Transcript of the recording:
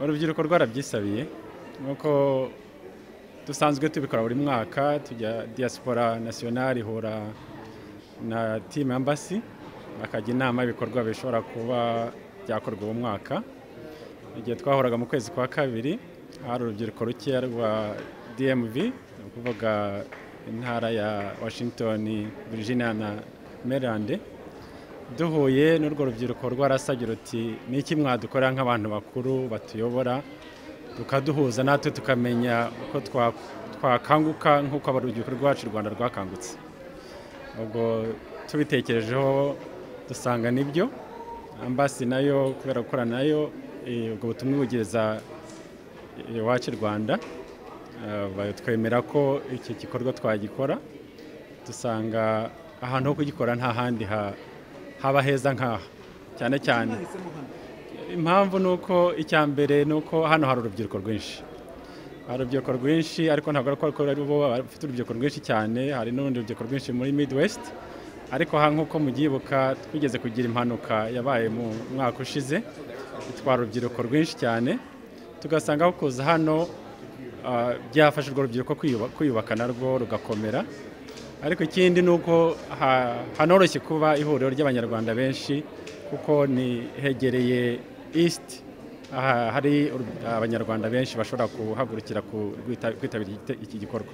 urubyiruko rwarabyisabiye nkuko dusanzwe tubikora buri mwaka, tujya diaspora national ihura na team embassy bakajya inama ibikorwa bishobora kuba byakorwa uwo mwaka. Igihe twahoraga mu kwezi kwa kabiri, hari urubyiruko rukeya rwa DMV, kuvuga intara ya Washington, Virginia na Maryland. Duhuye n'urwo rubyiruko rwarasabye ruti niki mwadukorera nk'abantu bakuru batuyobora, tukaduhuza natwe tukamenya uko twakanguka nk'uko abarubyiruko rwacu u Rwanda rwakangutse. Ubwo tubitekerejeho dusanga nibyo ambasi nayo kubera gukora nayo ubwo butumwa bugeza iwacu Rwanda, twemera ko iki gikorwa twagikora. Dusanga ahantu ho kugikora nta handi haba heza nk'aha, cyane cyane impamvu nuko icyambere nuko hano hari urubyiruko rwinshi, ariko ntabwo ari bo bafite urubyiruko rwinshi cyane. Hari n'urundi rubyiruko rwinshi muri Midwest, ariko nk'uko mugibuka twigeze kugira impanuka yabaye mu mwaka ushize itwara urubyiruko rwinshi cyane, tugasanga aho kuza hano byafasha urwo rubyiruko kwiyubaka narwo rugakomera. Ariko ikindi nuko hanoroshye kuba ihuriro ry'abanyarwanda benshi kuko ni hegereye East, hari abanyarwanda benshi bashobora kuhagurukira kwitabira iki gikorwa.